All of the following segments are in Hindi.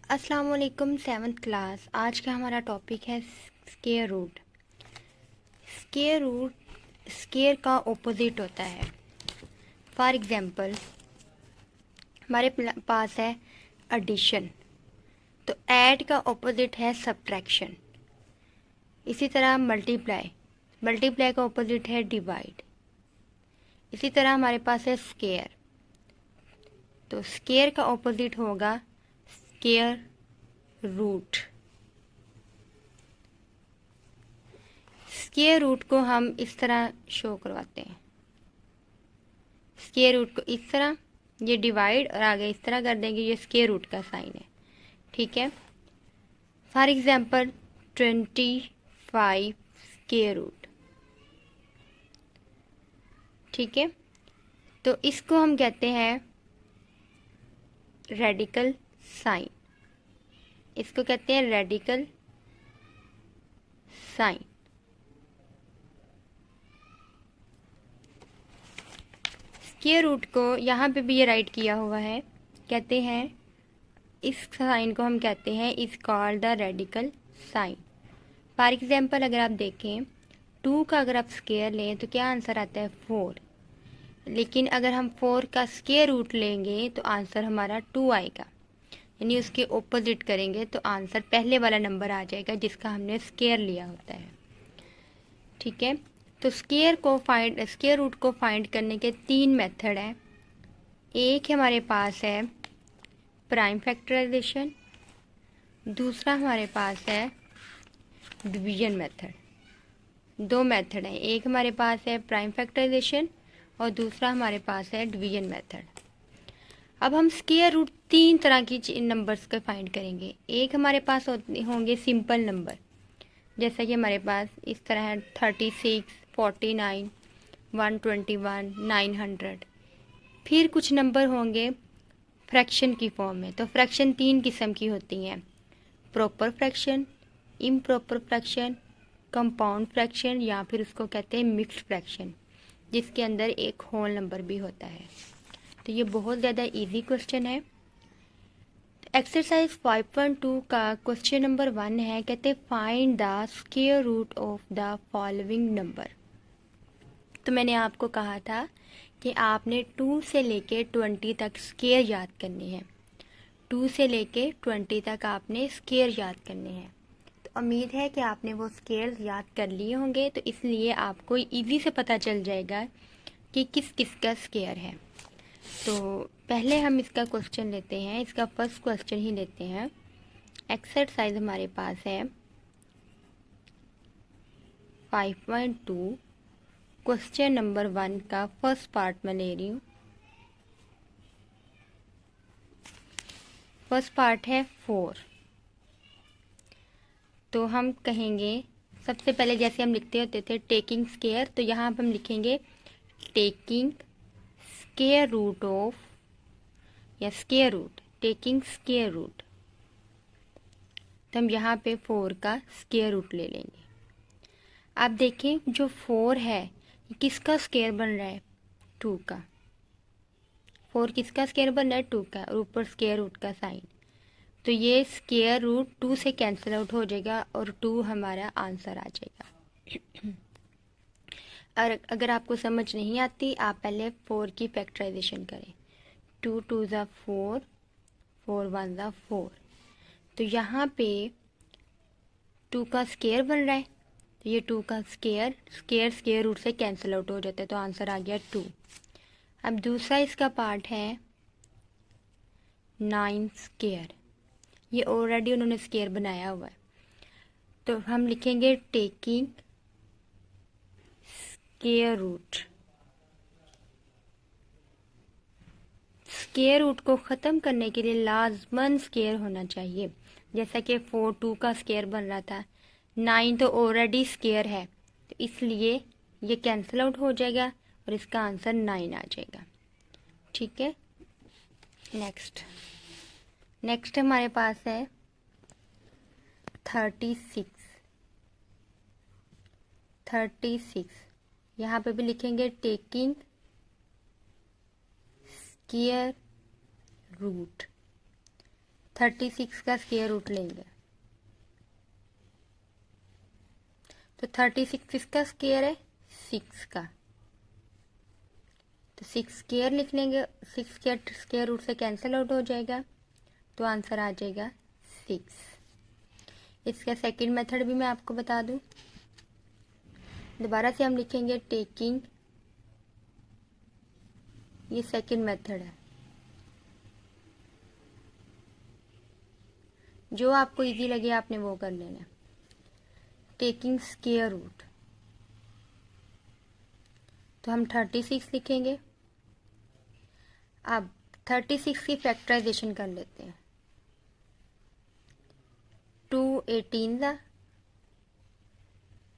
अस्सलाम वालेकुम। 7th class. आज का हमारा टॉपिक है square root. Square root square का ऑपोजिट होता है। फॉर एग्जांपल हमारे पास है एडिशन, तो ऐड का ऑपोजिट है सब्ट्रैक्शन। इसी तरह मल्टीप्लाई, मल्टीप्लाई का ऑपोजिट है डिवाइड। इसी तरह हमारे पास है स्केयर, तो स्केयर का ऑपोजिट होगा स्केयर रूट। स्केयर रूट को हम इस तरह शो करवाते हैं। स्केयर रूट को इस तरह, ये डिवाइड और आगे इस तरह कर देंगे, ये स्केयर रूट का साइन है। ठीक है। For example 25 square root. ठीक है, तो इसको हम कहते हैं रेडिकल साइन। इसको कहते हैं रेडिकल साइन। स्केयर रूट को यहाँ पे भी ये राइट किया हुआ है, कहते हैं इस साइन को हम कहते हैं is called the radical sign. For example अगर आप देखें 2 का अगर आप स्केयर लें तो क्या आंसर आता है 4, लेकिन अगर हम 4 का स्केयर रूट लेंगे तो आंसर हमारा 2 आएगा, यानी उसके ऑपोजिट करेंगे तो आंसर पहले वाला नंबर आ जाएगा जिसका हमने स्केयर लिया होता है। ठीक है, तो स्केयर रूट को फाइंड करने के 3 मेथड हैं। एक हमारे पास है प्राइम फैक्टराइजेशन, दूसरा हमारे पास है डिवीजन मेथड। 2 मेथड हैं, एक हमारे पास है प्राइम फैक्टराइजेशन और दूसरा हमारे पास है डिवीजन मेथड। अब हम स्केयर रूट 3 तरह की नंबर्स का फाइंड करेंगे। एक हमारे पास होंगे सिंपल नंबर, जैसा कि हमारे पास इस तरह है 36, 49, 121, 900। फिर कुछ नंबर होंगे फ्रैक्शन की फॉर्म में। तो फ्रैक्शन 3 किस्म की होती हैं, proper fraction, improper fraction, compound fraction, या फिर उसको कहते हैं मिक्स्ड फ्रैक्शन, जिसके अंदर एक होल नंबर भी होता है। तो ये बहुत ज़्यादा इजी क्वेश्चन है। एक्सरसाइज 5.2 का क्वेश्चन नंबर 1 है, कहते हैं find the square root of the following number. तो मैंने आपको कहा था कि आपने 2 से लेके 20 तक स्क्वायर याद करने हैं। 2 से लेके 20 तक आपने स्क्वायर याद करने हैं। तो उम्मीद है कि आपने वो स्क्वायर याद कर लिए होंगे, तो इसलिए आपको इजी से पता चल जाएगा कि किस किस का स्क्वायर है। तो पहले हम इसका क्वेश्चन लेते हैं, इसका फर्स्ट क्वेश्चन ही लेते हैं। एक्सरसाइज हमारे पास है 5.2, क्वेश्चन नंबर 1 का फर्स्ट पार्ट में ले रही हूँ। फर्स्ट पार्ट है 4। तो हम कहेंगे सबसे पहले जैसे हम लिखते होते थे टेकिंग स्क्वायर, तो यहाँ पर हम लिखेंगे टेकिंग स्क्वायर रूट ऑफ, या square root, taking square root. तो हम यहाँ पे 4 का स्क्वायर रूट ले लेंगे। आप देखें जो 4 है किसका स्क्वायर बन रहा है, 2 का। 4 किसका स्क्वायर बन रहा है, 2 का, और ऊपर स्क्वायर रूट का साइन। तो ये स्क्वायर रूट 2 से कैंसिल आउट हो जाएगा और 2 हमारा आंसर आ जाएगा। और अगर आपको समझ नहीं आती, आप पहले 4 की फैक्टराइजेशन करें। 2 2 ज़ा 4, 4 1 ज़ा 4। तो यहाँ पे 2 का स्क्वायर बन रहा है, तो ये 2 का स्क्वायर रूट से कैंसिल आउट हो जाता है, तो आंसर आ गया 2। अब दूसरा इसका पार्ट है 9 स्क्वायर। ये ऑलरेडी उन्होंने स्क्वायर बनाया हुआ है, तो हम लिखेंगे taking square root. Square root को ख़त्म करने के लिए लाजमन स्क्वायर होना चाहिए। जैसा कि 4 2 का स्क्वायर बन रहा था, 9 तो ऑलरेडी स्क्वायर है, तो इसलिए ये कैंसिल आउट हो जाएगा और इसका आंसर 9 आ जाएगा। ठीक है, नेक्स्ट हमारे पास है 36। यहाँ पे भी लिखेंगे टेकिंग स्क्वायर रूट। 36 का स्क्वायर रूट लेंगे तो 36 किसका स्क्वायर है, 6 का, तो 6 स्क्वायर लिख लेंगे। 6 स्क्वायर रूट से कैंसिल आउट हो जाएगा तो आंसर आ जाएगा 6। इसका सेकंड मेथड भी मैं आपको बता दूं। दोबारा से हम लिखेंगे टेकिंग, ये सेकंड मेथड है, जो आपको इजी लगे आपने वो कर लेना। टेकिंग स्क्वायर रूट, तो हम 36 लिखेंगे। अब 36 की फैक्टराइजेशन कर लेते हैं। 2 18 ज़ा,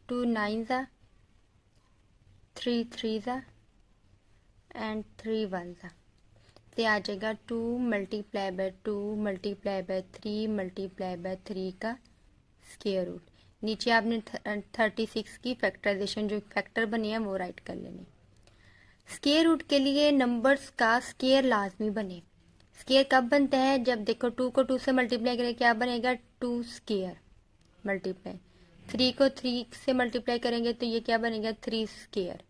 2 9 ज़ा, 3 3 ज़ा एंड 3 1 ज़ा, से आ जाएगा 2 multiply by 2 multiply by 3 multiply by 3 का स्क्वायर रूट। नीचे आपने 36 की फैक्टराइजेशन जो फैक्टर बने हैं वो राइट कर लेने। स्क्वायर रूट के लिए नंबर्स का स्क्वायर लाजमी बने। स्क्वायर कब बनता है, जब देखो 2 को 2 से मल्टीप्लाई करें क्या बनेगा, 2 स्क्वायर मल्टीप्लाई, 3 को 3 से मल्टीप्लाई करेंगे तो ये क्या बनेगा, 3 स्क्वायर।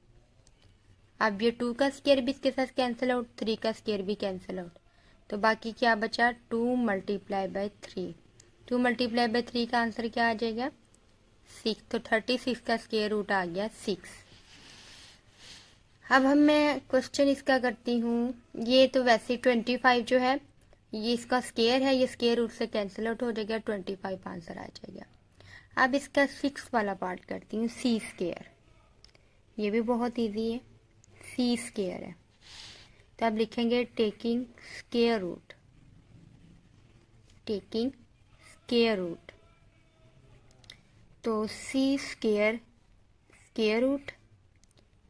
अब ये 2 का स्क्वायर भी इसके साथ कैंसिल आउट, 3 का स्क्वायर भी कैंसिल आउट, तो बाकी क्या बचा, 2 मल्टीप्लाई बाय 3। 2 मल्टीप्लाई बाय 3 का आंसर क्या आ जाएगा, 6। तो 36 का स्क्वायर रूट आ गया 6। अब मैं क्वेश्चन इसका करती हूँ। ये तो वैसे 25 जो है ये इसका स्क्वायर है, ये स्क्वायर रूट से कैंसिल आउट हो जाएगा, 25 आंसर आ जाएगा। अब इसका 6 वाला पार्ट करती हूँ, सी स्क्वायर। ये भी बहुत इजी है, सी स्क्वायर है, तो अब लिखेंगे taking square root, taking square root, तो C square square root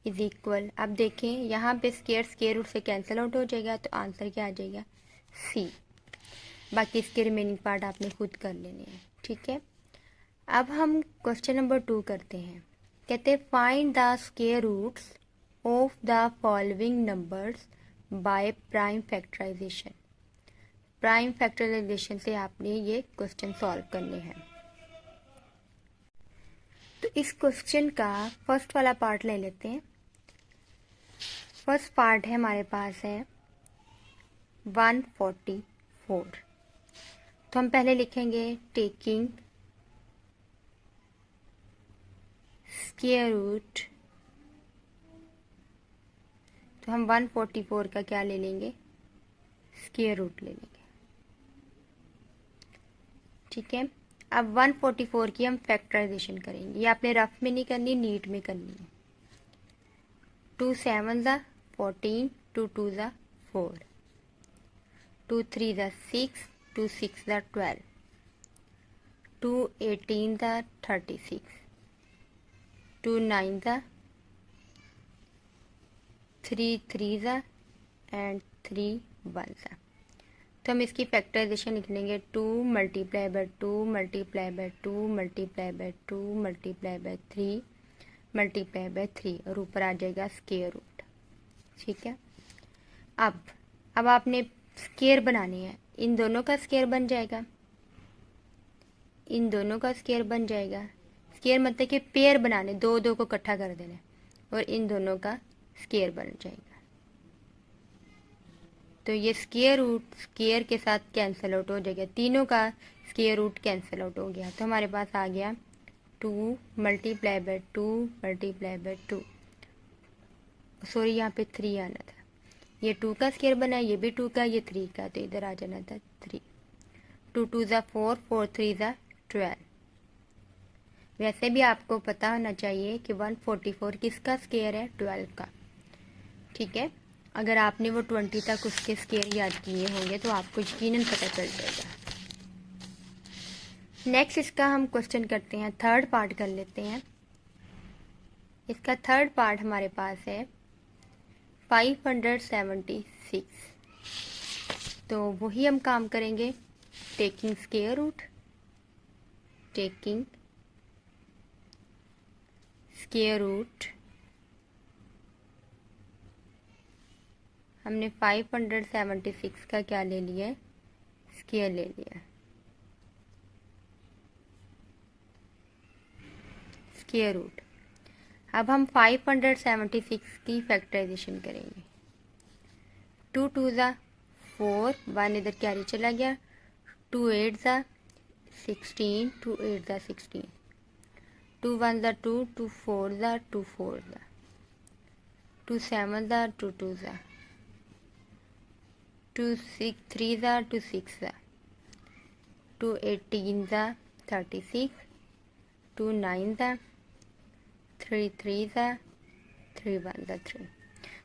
is equal, अब देखें यहाँ पे स्क्वायर रूट से कैंसिल आउट हो जाएगा तो आंसर क्या आ जाएगा, सी। बाकी इसके रिमेनिंग पार्ट आपने खुद कर लेने हैं, ठीक है। अब हम क्वेश्चन नंबर 2 करते हैं। कहते हैं find the square roots of the following numbers by prime factorization. Prime factorization से आपने ये क्वेश्चन सॉल्व करने हैं। तो इस क्वेश्चन का फर्स्ट वाला पार्ट ले लेते हैं। फर्स्ट पार्ट है हमारे पास है 144, तो हम पहले लिखेंगे टेकिंग स्क्वायर रूट, तो हम 144 का क्या ले लेंगे, स्क्वायर रूट ले लेंगे, ठीक है। अब 144 की हम फैक्टराइजेशन करेंगे, ये आपने रफ में नहीं करनी, नीट में करनी है। 2 7 ज़ा 14, 2 2 ज़ा 4, 2 3 ज़ा 6, 2 6 ज़ा 12, 2 18 ज़ा 36, 2 9 ज़ा 3 3 ज़ा एंड 3 1 ज़ा, तो हम इसकी फैक्टराइजेशन लिख लेंगे 2 multiply by 2 multiply by 2 multiply by 2 multiply by 3 multiply by 3 और ऊपर आ जाएगा स्क्वायर रूट, ठीक है। अब आपने स्क्वायर बनानी है, इन दोनों का स्क्वायर बन जाएगा, इन दोनों का स्क्वायर बन जाएगा। स्क्वायर मतलब कि पेयर बनाने, दो दो को इकट्ठा कर देना और इन दोनों का स्क्वायर बन जाएगा। तो ये स्क्वायर रूट स्क्वायर के साथ कैंसिल आउट हो जाएगा, तीनों का स्क्वायर रूट कैंसिल आउट हो गया, तो हमारे पास आ गया 2 multiply by 2 multiply by 2, sorry यहाँ पे 3 आना था, ये 2 का स्क्वायर बना, ये भी 2 का, ये 3 का, तो इधर आ जाना था 3। 2 2 ज़ा 4, 4 3 ज़ा 12। वैसे भी आपको पता होना चाहिए कि 144 किसका स्क्वायर है, 12 का, ठीक है। अगर आपने वो 20 तक उसके स्क्वायर याद किए होंगे तो आपको यकीनन पता चल जाएगा। नेक्स्ट इसका हम क्वेश्चन करते हैं, थर्ड पार्ट कर लेते हैं। इसका थर्ड पार्ट हमारे पास है 576, तो वही हम काम करेंगे, taking square root, taking square root, हमने 576 का क्या ले लिया है, स्क्वायर ले लिया, स्क्वायर रूट। अब हम 576 की फैक्टराइजेशन करेंगे। 2 2 ज़ा 4, 1 इधर कैरी चला गया, 2 8 ज़ा 16, 2 8 ज़ा 16, 2 1 ज़ा 2, 2 4 ज़ा 2 4 ज़ा, 2 7 ज़ा 2 2 ज़ा, 2 6 3 ज़ा 2 6 ज़ा, 2 18 ज़ा 36, 2 9 ज़ा 3 3 ज़ा 3 1 ज़ा 3।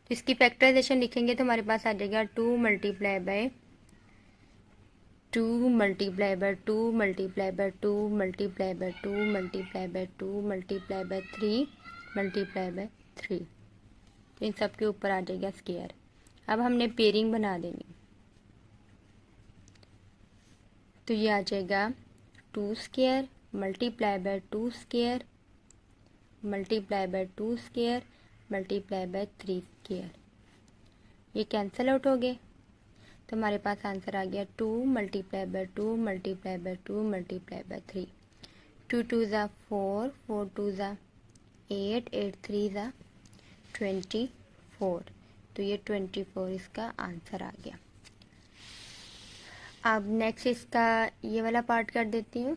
तो इसकी फैक्टराइजेशन लिखेंगे तो हमारे पास आ जाएगा 2 multiply by 2 multiply by 2 multiply by 2 multiply by 2 multiply by 2 multiply by 3 multiply by 3। तो इन सब के ऊपर आ जाएगा स्क्वायर। अब हमने पेयरिंग बना देनी, तो ये आ जाएगा 2 square multiply by 2 square multiply by 2 square multiply by 3 square. ये कैंसिल आउट हो गए, तो हमारे पास आंसर आ गया 2 multiply by 2 multiply by 2 multiply by 3। 2 2 ज़ा 4, 4 2 ज़ा 8, 8 3 ज़ा 24। तो ये 24 इसका आंसर आ गया। अब नेक्स्ट इसका ये वाला पार्ट कर देती हूँ।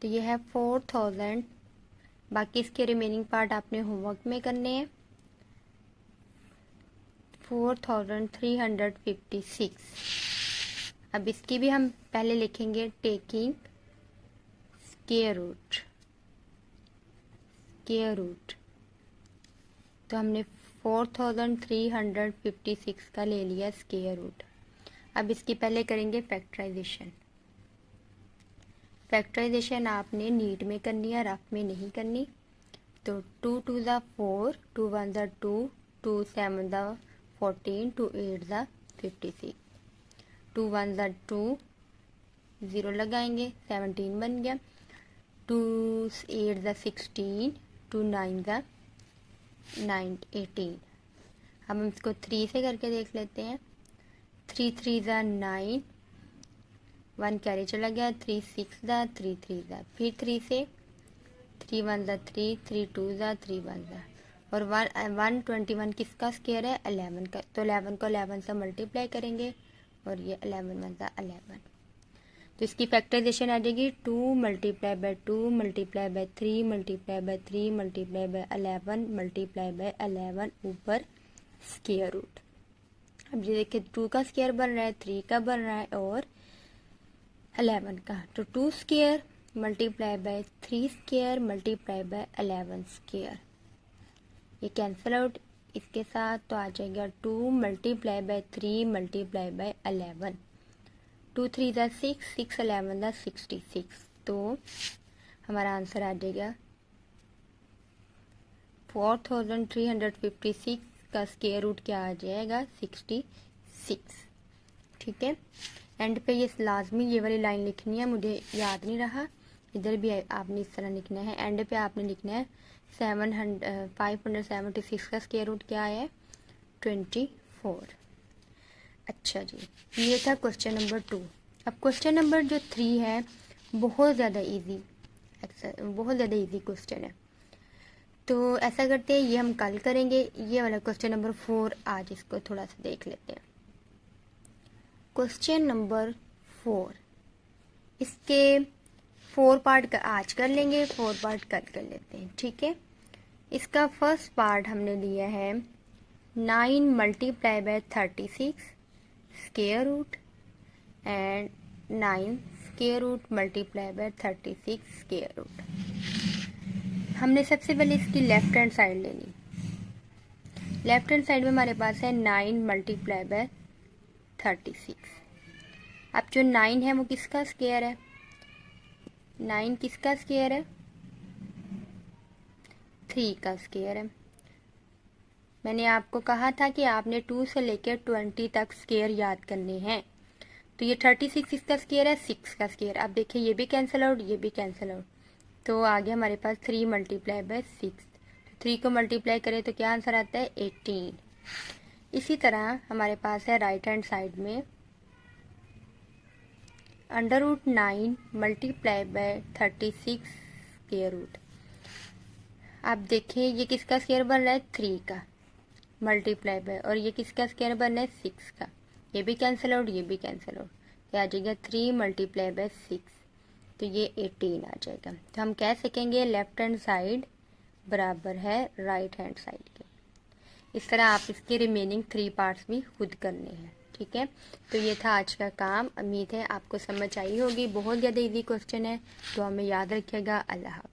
तो ये है 4000, बाकी इसके रिमेनिंग पार्ट आपने होमवर्क में करने हैं। 4356। अब इसकी भी हम पहले लिखेंगे taking square root, square root. तो हमने 4356 का ले लिया स्क्वायर रूट। अब इसकी पहले करेंगे फैक्टराइजेशन। फैक्टराइजेशन आपने नीट में करनी है, रफ में नहीं करनी। तो 2 2 ज़ा 4, 2 1 ज़ा 2, 2 7 ज़ा 14, 2 8 ज़ा 56, 2 1 ज़ा 2, 0 लगाएंगे 17 बन गया, 2 8 ज़ा 16, 2 9 ज़ा 18। अब हम इसको 3 से करके देख लेते हैं। 3 3 ज़ा 9, 1 कैरी चला गया, 3 6 ज़ा 3 3 ज़ा, फिर 3 से 3 1 ज़ा 3, 3 2 ज़ा 3 1 ज़ा, और 121 किसका स्क्वायर है? 11 का। तो 11 को 11 से मल्टीप्लाई करेंगे और ये 11 1 ज़ा 11। तो इसकी फैक्टराइजेशन आ जाएगी 2 multiply by 2 multiply by 3 multiply by 3 multiply by 11 multiply by 11 ऊपर स्क्वायर रूट। अब ये देखिए 2 का स्क्वायर बन रहा है, 3 का बन रहा है और 11 का। तो 2 square multiply by 3 square multiply by 11 square. ये कैंसिल आउट इसके साथ, तो आ जाएगा 2 मल्टीप्लाई बाय 3 मल्टीप्लाई बाय 11। 2 3 ज़ा 6, 6 11 ज़ा 66। तो हमारा आंसर आ जाएगा 4356 का स्क्वायर रूट क्या आ जाएगा? 66। ठीक है। एंड पे ये लाजमी ये वाली लाइन लिखनी है, मुझे याद नहीं रहा। इधर भी आपने इस तरह लिखना है। एंड पे आपने लिखना है 576 का स्क्वायर रूट क्या है? 24। अच्छा जी, ये था क्वेश्चन नंबर 2। अब क्वेश्चन नंबर जो 3 है बहुत ज़्यादा इजी, बहुत ज़्यादा इजी क्वेश्चन है। तो ऐसा करते हैं, ये हम कल करेंगे। ये वाला क्वेश्चन नंबर 4 आज इसको थोड़ा सा देख लेते हैं। क्वेश्चन नंबर 4, इसके 4 पार्ट आज कर लेंगे, 4 पार्ट कल कर लेते हैं। ठीक है। इसका फर्स्ट पार्ट हमने लिया है 9 multiply by 36 square root and 9 square root multiply by 36 square root. हमने सबसे पहले इसकी लेफ्ट हैंड साइड लेनी। लेफ्ट हैंड साइड में हमारे पास है 9 मल्टीप्लाई बाय 36। अब जो 9 है वो किसका स्क्वायर है? 9 किसका स्क्वायर है? 3 का स्क्वायर है। मैंने आपको कहा था कि आपने 2 से लेकर 20 तक स्क्वायर याद करने हैं। तो ये 36 इसका स्क्वायर है, 6 का स्क्वायर। अब देखिए ये भी कैंसिल आउट, ये भी कैंसिल आउट। तो आ गया हमारे पास 3 मल्टीप्लाई बाय 6। तो 3 को मल्टीप्लाई करें तो क्या आंसर आता है? 18। इसी तरह हमारे पास है राइट हैंड साइड में √9 मल्टीप्लाई बाय 36 स्क्वायर रूट। आप देखें ये किसका स्क्वायर बन रहा है, 3 का मल्टीप्लाई बाय, और ये किसका स्क्वायर बन रहा है, 6 का। ये भी कैंसिल आउट, ये भी कैंसिल आउट, तो आ जाएगा 3 मल्टीप्लाई बाय 6, तो ये 18 आ जाएगा। तो हम कह सकेंगे लेफ्ट हैंड साइड बराबर है राइट हैंड साइड के। इस तरह आप इसके रिमेनिंग 3 पार्ट्स भी खुद करने हैं, ठीक है। तो ये था आज का काम। उम्मीद है आपको समझ आई होगी। बहुत ज़्यादा इजी क्वेश्चन है, तो हमें याद रखिएगा। अल्लाह हाफ़िज़।